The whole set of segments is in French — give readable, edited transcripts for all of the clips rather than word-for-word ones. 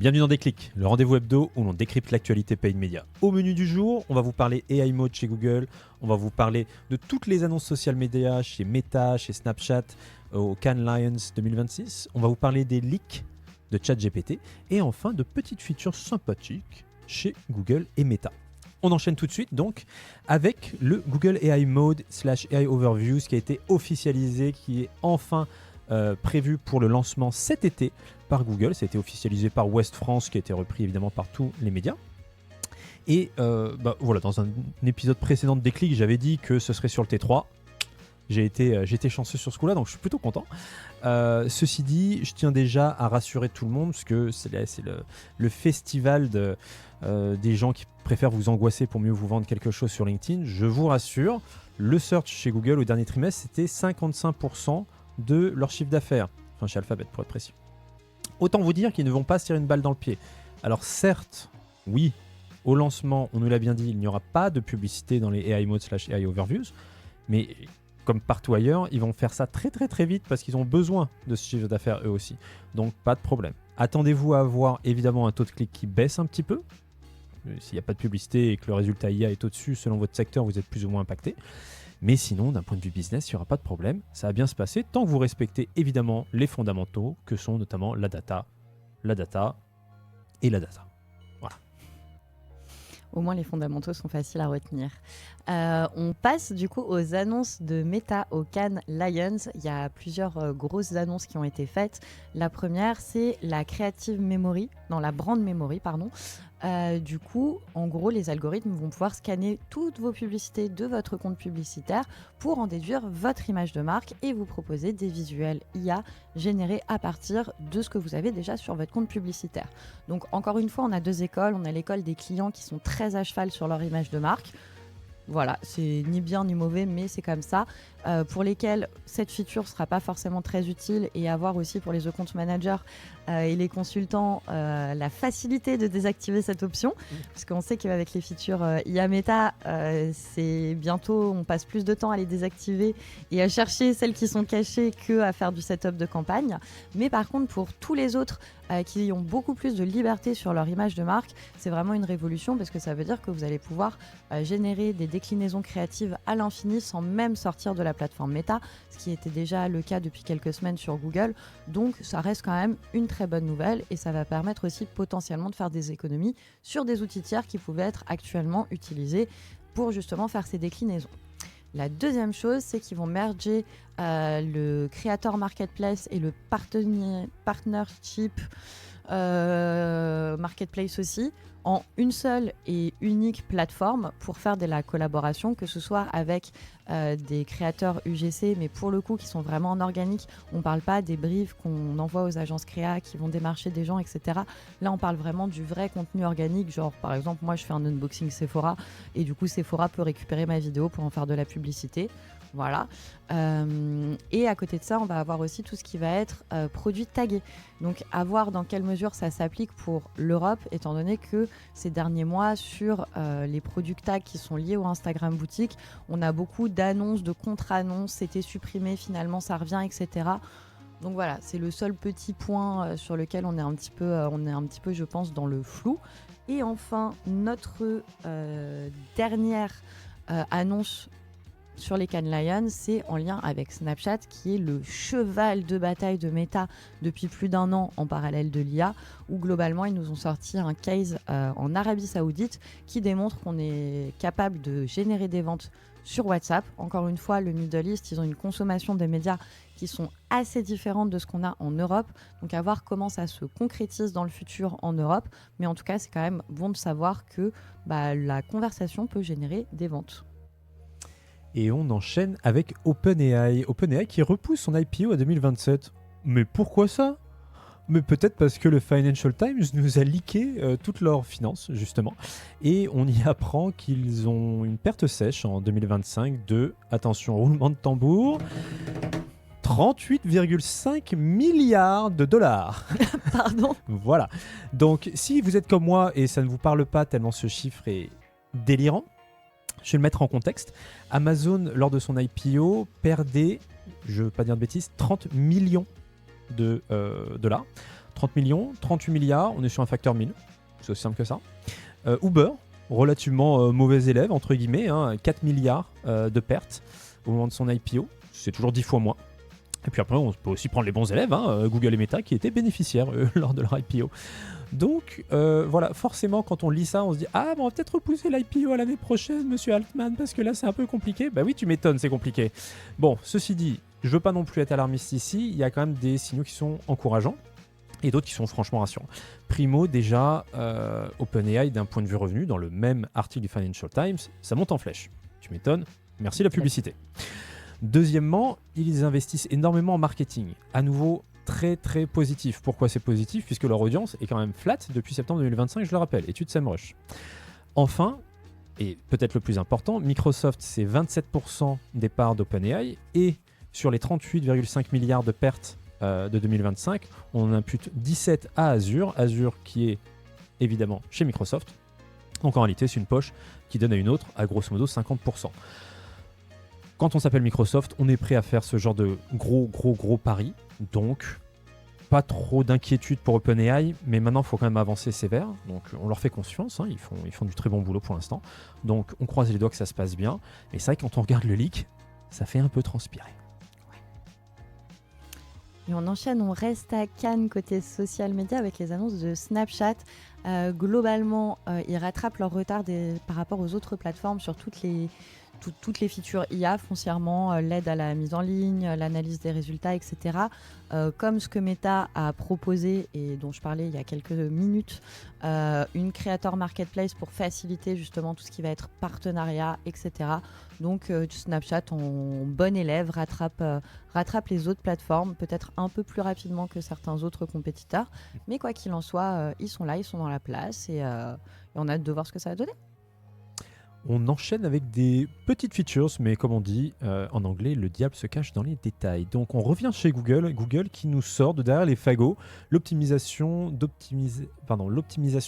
Bienvenue dans Déclic, le rendez-vous hebdo où l'on décrypte l'actualité paid media. Au menu du jour, on va vous parler AI Mode chez Google, on va vous parler de toutes les annonces social media chez Meta, chez Snapchat, au Cannes Lions 2026. On va vous parler des leaks de ChatGPT et enfin de petites features sympathiques chez Google et Meta. On enchaîne tout de suite donc avec le Google AI Mode / AI Overviews qui a été officialisé, qui est enfin prévu pour le lancement cet été par Google. Ça a été officialisé par West France, qui a été repris évidemment par tous les médias. Et voilà, dans un épisode précédent de Déclic, j'avais dit que ce serait sur le T3. J'ai été chanceux sur ce coup-là, donc je suis plutôt content. Ceci dit, je tiens déjà à rassurer tout le monde, parce que c'est le festival des gens qui préfèrent vous angoisser pour mieux vous vendre quelque chose sur LinkedIn. Je vous rassure, le search chez Google au dernier trimestre, c'était 55% de leur chiffre d'affaires, enfin chez Alphabet pour être précis. Autant vous dire qu'ils ne vont pas se tirer une balle dans le pied. Alors certes, oui, au lancement, on nous l'a bien dit, il n'y aura pas de publicité dans les AI Mode / AI Overviews, mais comme partout ailleurs, ils vont faire ça très très très vite parce qu'ils ont besoin de ce chiffre d'affaires eux aussi. Donc pas de problème. Attendez-vous à avoir évidemment un taux de clic qui baisse un petit peu. S'il n'y a pas de publicité et que le résultat IA est au-dessus, selon votre secteur, vous êtes plus ou moins impacté. Mais sinon, d'un point de vue business, il n'y aura pas de problème. Ça va bien se passer tant que vous respectez évidemment les fondamentaux que sont notamment la data et la data. Voilà. Au moins, les fondamentaux sont faciles à retenir. On passe du coup aux annonces de Meta au Cannes Lions. Il y a plusieurs grosses annonces qui ont été faites. La première, c'est la Creative Memory, la Brand Memory, pardon. Du coup, en gros, les algorithmes vont pouvoir scanner toutes vos publicités de votre compte publicitaire pour en déduire votre image de marque et vous proposer des visuels IA générés à partir de ce que vous avez déjà sur votre compte publicitaire. Donc, encore une fois, on a deux écoles. On a l'école des clients qui sont très à cheval sur leur image de marque. Voilà, c'est ni bien ni mauvais, mais c'est comme ça. Pour lesquels cette feature ne sera pas forcément très utile et avoir aussi pour les account managers et les consultants la facilité de désactiver cette option. Parce qu'on sait qu'avec les features IA Meta, c'est bientôt, on passe plus de temps à les désactiver et à chercher celles qui sont cachées qu'à faire du setup de campagne. Mais par contre, pour tous les autres qui ont beaucoup plus de liberté sur leur image de marque, c'est vraiment une révolution parce que ça veut dire que vous allez pouvoir générer des déclinaisons créatives à l'infini sans même sortir de la plateforme Meta, ce qui était déjà le cas depuis quelques semaines sur Google. Donc ça reste quand même une très bonne nouvelle et ça va permettre aussi potentiellement de faire des économies sur des outils tiers qui pouvaient être actuellement utilisés pour justement faire ces déclinaisons. La deuxième chose, c'est qu'ils vont merger le Creator Marketplace et le Partnership Marketplace aussi en une seule et unique plateforme pour faire de la collaboration, que ce soit avec des créateurs UGC, mais pour le coup qui sont vraiment en organique. On ne parle pas des briefs qu'on envoie aux agences créa qui vont démarcher des gens, etc. Là, on parle vraiment du vrai contenu organique. Genre, par exemple, moi, je fais un unboxing Sephora et du coup, Sephora peut récupérer ma vidéo pour en faire de la publicité. Voilà. Et à côté de ça, on va avoir aussi tout ce qui va être produits tagués. Donc, à voir dans quelle mesure ça s'applique pour l'Europe, étant donné que ces derniers mois, sur les produits tags qui sont liés au Instagram boutique, on a beaucoup d'annonces, de contre-annonces, c'était supprimé, finalement ça revient, etc. Donc voilà, c'est le seul petit point sur lequel on est un petit peu, je pense, dans le flou. Et enfin, notre dernière annonce sur les Cannes Lions, c'est en lien avec Snapchat, qui est le cheval de bataille de Meta depuis plus d'1 an en parallèle de l'IA, où globalement ils nous ont sorti un case en Arabie Saoudite qui démontre qu'on est capable de générer des ventes sur WhatsApp. Encore une fois, le Middle East, ils ont une consommation des médias qui sont assez différentes de ce qu'on a en Europe. Donc à voir comment ça se concrétise dans le futur en Europe. Mais en tout cas, c'est quand même bon de savoir que la conversation peut générer des ventes. Et on enchaîne avec OpenAI. OpenAI qui repousse son IPO à 2027. Mais pourquoi ça ? Mais peut-être parce que le Financial Times nous a leaké toutes leurs finances, justement. Et on y apprend qu'ils ont une perte sèche en 2025 de, attention, roulement de tambour, 38,5 milliards de dollars. Pardon ? Voilà. Donc, si vous êtes comme moi et ça ne vous parle pas tellement ce chiffre est délirant, je vais le mettre en contexte. Amazon, lors de son IPO, perdait, je ne veux pas dire de bêtises, 30 millions de dollars. 30 millions, 38 milliards, on est sur un facteur 1000. C'est aussi simple que ça. Uber, relativement mauvais élève, entre guillemets, 4 milliards de pertes au moment de son IPO. C'est toujours 10 fois moins. Et puis après, on peut aussi prendre les bons élèves, Google et Meta, qui étaient bénéficiaires lors de leur IPO. Donc voilà, forcément, quand on lit ça, on se dit « Ah, on va peut-être repousser l'IPO à l'année prochaine, monsieur Altman, parce que là, c'est un peu compliqué. » Bah oui, tu m'étonnes, c'est compliqué. Bon, ceci dit, je veux pas non plus être alarmiste ici. Il y a quand même des signaux qui sont encourageants et d'autres qui sont franchement rassurants. Primo, déjà, OpenAI, d'un point de vue revenu, dans le même article du Financial Times, ça monte en flèche. Tu m'étonnes, merci la publicité. Deuxièmement, ils investissent énormément en marketing. À nouveau, très très positif. Pourquoi c'est positif ? Puisque leur audience est quand même flat depuis septembre 2025, je le rappelle, étude SEMrush. Enfin, et peut-être le plus important, Microsoft, c'est 27% des parts d'OpenAI, et sur les 38,5 milliards de pertes de 2025, on impute 17 à Azure, Azure qui est évidemment chez Microsoft. Donc en réalité, c'est une poche qui donne à une autre à grosso modo 50%. Quand on s'appelle Microsoft, on est prêt à faire ce genre de gros paris. Donc, pas trop d'inquiétude pour OpenAI, mais maintenant, il faut quand même avancer sévère. Donc, on leur fait confiance. Ils font du très bon boulot pour l'instant. Donc, on croise les doigts que ça se passe bien. Mais c'est vrai que quand on regarde le leak, ça fait un peu transpirer. Et on enchaîne, on reste à Cannes côté social media avec les annonces de Snapchat. Globalement, ils rattrapent leur retard par rapport aux autres plateformes sur toutes les features IA, foncièrement, l'aide à la mise en ligne, l'analyse des résultats, etc. Comme ce que Meta a proposé et dont je parlais il y a quelques minutes, une Creator Marketplace pour faciliter justement tout ce qui va être partenariat, etc. Donc Snapchat, en bon élève, rattrape les autres plateformes, peut-être un peu plus rapidement que certains autres compétiteurs. Mais quoi qu'il en soit, ils sont là, ils sont dans la place et on a hâte de voir ce que ça va donner. On enchaîne avec des petites features, mais comme on dit en anglais, le diable se cache dans les détails. Donc on revient chez Google qui nous sort de derrière les fagots l'optimisation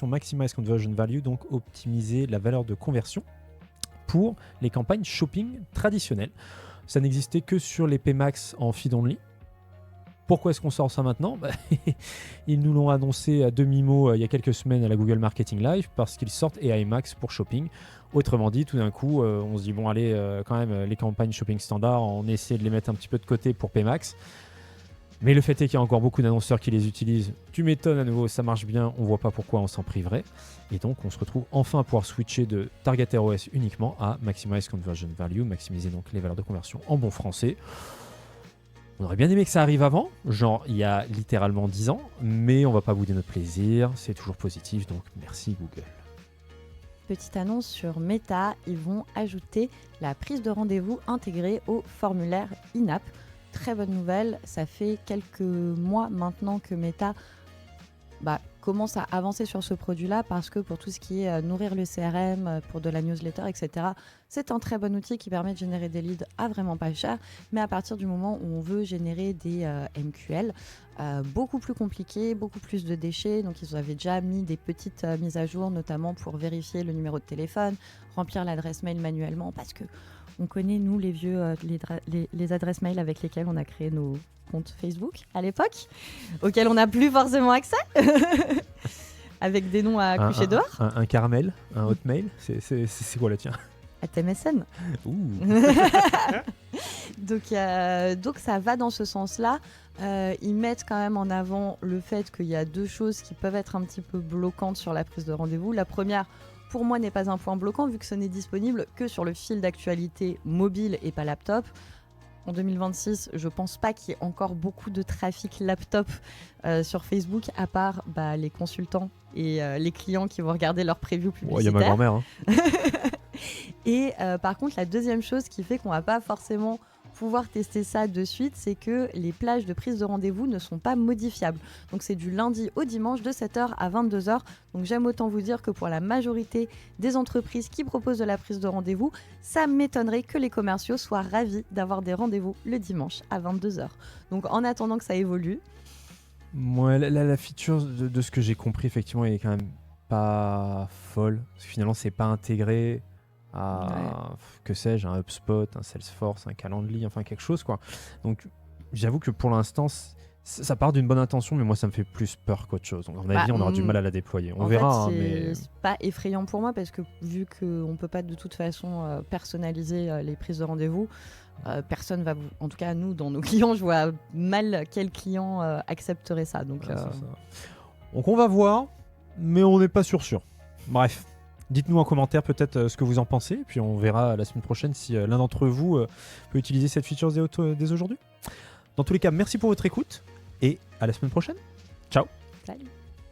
Maximize Conversion Value, donc optimiser la valeur de conversion pour les campagnes shopping traditionnelles. Ça n'existait que sur les PMax en feed-only. Pourquoi est-ce qu'on sort ça maintenant ? Ils nous l'ont annoncé à demi-mot il y a quelques semaines à la Google Marketing Live, parce qu'ils sortent AI Max pour shopping. Autrement dit, tout d'un coup, on se dit, bon allez, quand même, les campagnes shopping standard, on essaie de les mettre un petit peu de côté pour PMax. Mais le fait est qu'il y a encore beaucoup d'annonceurs qui les utilisent. Tu m'étonnes, à nouveau, ça marche bien, on voit pas pourquoi on s'en priverait. Et donc, on se retrouve enfin à pouvoir switcher de Target ROS uniquement à Maximize Conversion Value, maximiser donc les valeurs de conversion en bon français. On aurait bien aimé que ça arrive avant, genre il y a littéralement 10 ans, mais on va pas bouder notre plaisir, c'est toujours positif, donc merci Google. Petite annonce sur Meta, ils vont ajouter la prise de rendez-vous intégrée au formulaire in-app. Très bonne nouvelle, ça fait quelques mois maintenant que Meta commence à avancer sur ce produit-là, parce que pour tout ce qui est nourrir le CRM, pour de la newsletter, etc., c'est un très bon outil qui permet de générer des leads à vraiment pas cher, mais à partir du moment où on veut générer des MQL, beaucoup plus compliqué, beaucoup plus de déchets. Donc ils avaient déjà mis des petites mises à jour, notamment pour vérifier le numéro de téléphone, remplir l'adresse mail manuellement, parce que on connaît, nous, les vieux, les adresses mail avec lesquelles on a créé nos comptes Facebook à l'époque, auxquels on n'a plus forcément accès, avec des noms à coucher dehors. Un caramel, un hotmail, c'est quoi le tien ? MSN. Donc ça va dans ce sens-là. Ils mettent quand même en avant le fait qu'il y a deux choses qui peuvent être un petit peu bloquantes sur la prise de rendez-vous. La première, pour moi, n'est pas un point bloquant, vu que ce n'est disponible que sur le fil d'actualité mobile et pas laptop. En 2026, je pense pas qu'il y ait encore beaucoup de trafic laptop sur Facebook, à part les consultants et les clients qui vont regarder leurs previews publicitaires. Il y a ma grand-mère. Et par contre, la deuxième chose qui fait qu'on va pas forcément pouvoir tester ça de suite, c'est que les plages de prise de rendez-vous ne sont pas modifiables. Donc c'est du lundi au dimanche de 7h à 22h. Donc j'aime autant vous dire que pour la majorité des entreprises qui proposent de la prise de rendez-vous, ça m'étonnerait que les commerciaux soient ravis d'avoir des rendez-vous le dimanche à 22h. Donc en attendant que ça évolue. Moi, la feature de ce que j'ai compris, effectivement, est quand même pas folle. Parce que finalement, c'est pas intégré à, que sais-je, un HubSpot, un Salesforce, un Calendly, enfin quelque chose, quoi. Donc j'avoue que pour l'instant, Ça part d'une bonne intention, mais moi ça me fait plus peur qu'autre chose. Donc, à mon avis, on aura du mal à la déployer. On En verra, fait, mais c'est pas effrayant pour moi parce que vu qu'on peut pas de toute façon personnaliser les prises de rendez-vous, personne va vous. En tout cas, nous, dans nos clients, je vois mal quel client accepterait ça. Donc, c'est ça. Donc on va voir, mais on n'est pas sûr. Bref, dites-nous en commentaire peut-être ce que vous en pensez, puis on verra la semaine prochaine si l'un d'entre vous peut utiliser cette feature dès aujourd'hui. Dans tous les cas, merci pour votre écoute et à la semaine prochaine. Ciao. salut.